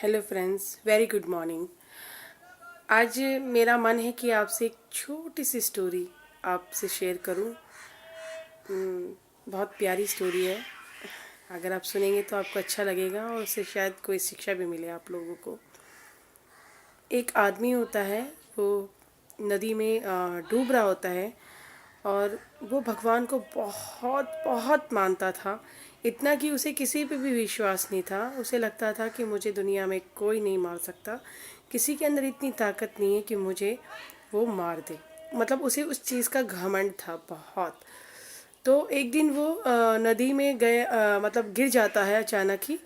Hello friends, very good morning. आज मेरा मन है कि आपसे एक छोटी सी स्टोरी आपसे शेयर करूं। बहुत प्यारी स्टोरी है। अगर आप सुनेंगे तो आपको अच्छा लगेगा और उससे शायद कोई शिक्षा भी मिले आप लोगों को। एक आदमी होता है, वो नदी में डूब रहा होता है और वो भगवान को बहुत बहुत मानता था। इतना कि उसे किसी पे भी विश्वास नहीं था। उसे लगता था कि मुझे दुनिया में कोई नहीं मार सकता, किसी के अंदर इतनी ताकत नहीं है कि मुझे वो मार दे। मतलब उसे उस चीज़ का घमंड था बहुत। तो एक दिन वो नदी में गए, मतलब गिर जाता है अचानक ही।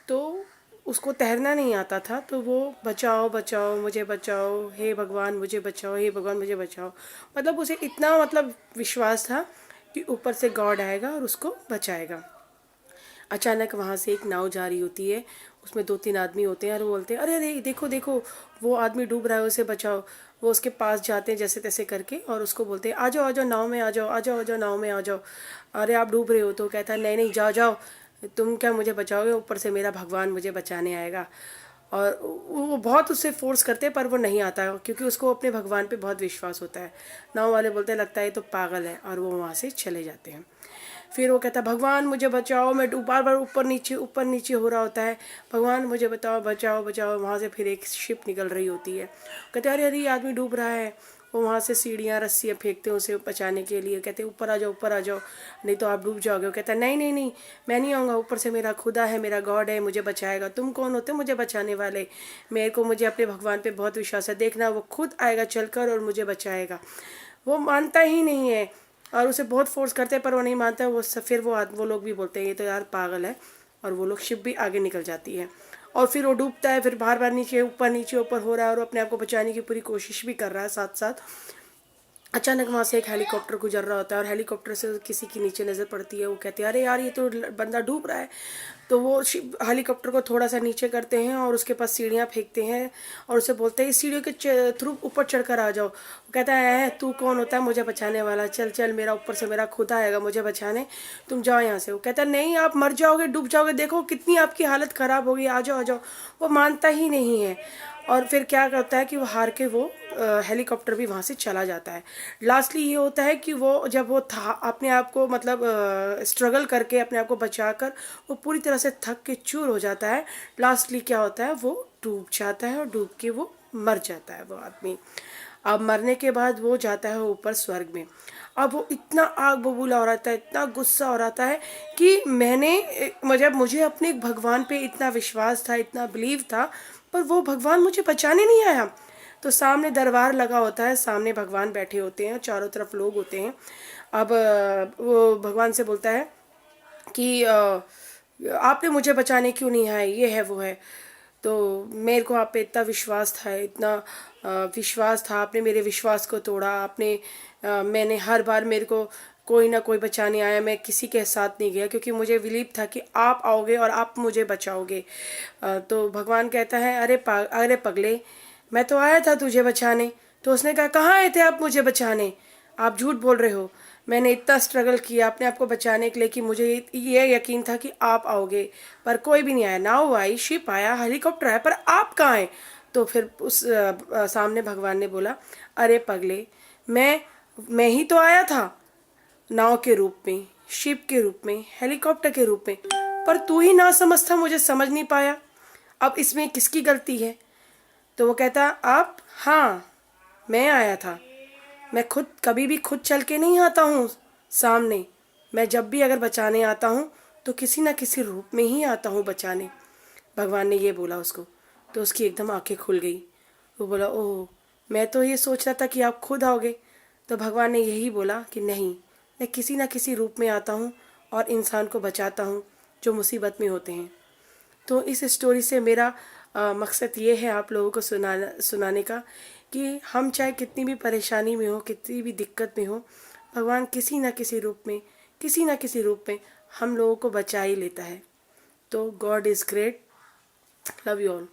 तो उसको तैरना नहीं आता था, तो वो बचाओ बचाओ मुझे बचाओ, हे भगवान मुझे बचाओ, हे भगवान मुझे बचाओ। मतलब उसे इतना विश्वास था कि ऊपर से गॉड आएगा और उसको बचाएगा। अचानक वहाँ से एक नाव जा रही होती है, उसमें 2-3 आदमी होते हैं और वो बोलते हैं, अरे अरे देखो देखो, वो आदमी डूब रहा है, उसे बचाओ। वो उसके पास जाते हैं जैसे तैसे करके और उसको बोलते हैं, आ जाओ नाव में, आ जाओ आ जाओ आ जाओ नाव में आ जाओ। अरे आप डूब रहे हो। तो कहता है, नहीं नहीं, जाओ जाओ, तुम क्या मुझे बचाओगे, ऊपर से मेरा भगवान मुझे बचाने आएगा। और वो बहुत उससे फोर्स करते हैं पर वो नहीं आता क्योंकि उसको अपने भगवान पे बहुत विश्वास होता है। नाव वाले बोलते हैं, लगता है ये तो पागल है, और वो वहाँ से चले जाते हैं। फिर वो कहता है, भगवान मुझे बचाओ, मैं बार बार ऊपर नीचे हो रहा होता है, भगवान मुझे बताओ बचाओ बचाओ। वहाँ से फिर एक शिप निकल रही होती है। कहते हैं, अरे अरे ये आदमी डूब रहा है। वो वहाँ से सीढ़ियाँ रस्सियाँ फेंकते हैं उसे बचाने के लिए। कहते हैं, ऊपर आ जाओ ऊपर आ जाओ, नहीं तो आप डूब जाओगे। वो कहता है, नहीं नहीं नहीं, मैं नहीं आऊँगा, ऊपर से मेरा खुदा है, मेरा गॉड है, मुझे बचाएगा। तुम कौन होते मुझे बचाने वाले? मुझे अपने भगवान पे बहुत विश्वास है, देखना वो खुद आएगा चलकर और मुझे बचाएगा। वो मानता ही नहीं है और उसे बहुत फोर्स करते हैं पर वो नहीं मानता है। फिर वो लोग भी बोलते हैं, ये तो यार पागल है, और वो लोग शिप भी आगे निकल जाती है। और फिर वो डूबता है, फिर बार बार नीचे ऊपर हो रहा है और अपने आप को बचाने की पूरी कोशिश भी कर रहा है साथ साथ। अचानक वहाँ से एक हेलीकॉप्टर गुजर रहा होता है और हेलीकॉप्टर से किसी की नीचे नज़र पड़ती है। वो कहते हैं, अरे यार ये तो बंदा डूब रहा है। तो वो हेलीकॉप्टर को थोड़ा सा नीचे करते हैं और उसके पास सीढ़ियाँ फेंकते हैं और उसे बोलते हैं, इस सीढ़ियों के थ्रू ऊपर चढ़कर आ जाओ। वो कहता है, तू कौन होता है मुझे बचाने वाला? चल चल, मेरा ऊपर से मेरा खुदा आएगा मुझे बचाने, तुम जाओ यहाँ से। वो कहता है, नहीं आप मर जाओगे, डूब जाओगे, देखो कितनी आपकी हालत ख़राब होगी, आ जाओ आ जाओ। वो मानता ही नहीं है। और फिर क्या करता है कि वो हार के वो हेलीकॉप्टर भी वहाँ से चला जाता है। लास्टली ये होता है कि वो जब वो था अपने आप को स्ट्रगल करके अपने आप को बचाकर वो पूरी तरह से थक के चूर हो जाता है। लास्टली क्या होता है, वो डूब जाता है और डूब के वो मर जाता है वो आदमी। अब मरने के बाद वो जाता है ऊपर स्वर्ग में। अब वो इतना आग बबूला हो रहा था, इतना गुस्सा हो रहा है कि मुझे अपने भगवान पे इतना विश्वास था, इतना बिलीव था, पर वो भगवान मुझे बचाने नहीं आया। तो सामने दरबार लगा होता है, सामने भगवान बैठे होते हैं, चारों तरफ लोग होते हैं। अब वो भगवान से बोलता है कि आपने मुझे बचाने क्यों नहीं आए, ये है वो है। तो मेरे को आप पे इतना विश्वास था, इतना विश्वास था, आपने मेरे विश्वास को तोड़ा। मैंने हर बार मेरे को कोई ना कोई बचाने आया, मैं किसी के साथ नहीं गया क्योंकि मुझे बिलीव था कि आप आओगे और आप मुझे बचाओगे। तो भगवान कहता है, अरे पगले, मैं तो आया था तुझे बचाने। तो उसने कहा, कहाँ आए थे आप मुझे बचाने? आप झूठ बोल रहे हो। मैंने इतना स्ट्रगल किया अपने आप को बचाने के लिए कि मुझे ये यकीन था कि आप आओगे, पर कोई भी नहीं आया। नाव आई, शिप आया, हेलीकॉप्टर आया, पर आप कहाँ आए? तो फिर उस सामने भगवान ने बोला, अरे पगले, मैं ही तो आया था, नाव के रूप में, शिप के रूप में, हेलीकॉप्टर के रूप में, पर तू ही ना समझ था, मुझे समझ नहीं पाया। अब इसमें किसकी गलती है? तो वो कहता, आप? हाँ, मैं आया था। मैं कभी भी खुद चल के नहीं आता हूँ सामने। मैं जब भी अगर बचाने आता हूँ तो किसी ना किसी रूप में ही आता हूँ बचाने। भगवान ने ये बोला उसको। तो उसकी एकदम आंखें खुल गई। वो बोला, ओह, मैं तो ये सोच रहा था कि आप खुद आओगे। तो भगवान ने यही बोला कि नहीं, मैं किसी ना किसी रूप में आता हूँ और इंसान को बचाता हूँ जो मुसीबत में होते हैं। तो इस स्टोरी से मेरा मकसद ये है आप लोगों को सुनाने का कि हम चाहे कितनी भी परेशानी में हो, कितनी भी दिक्कत में हो, भगवान किसी ना किसी रूप में हम लोगों को बचा ही लेता है। तो God is great. Love you all.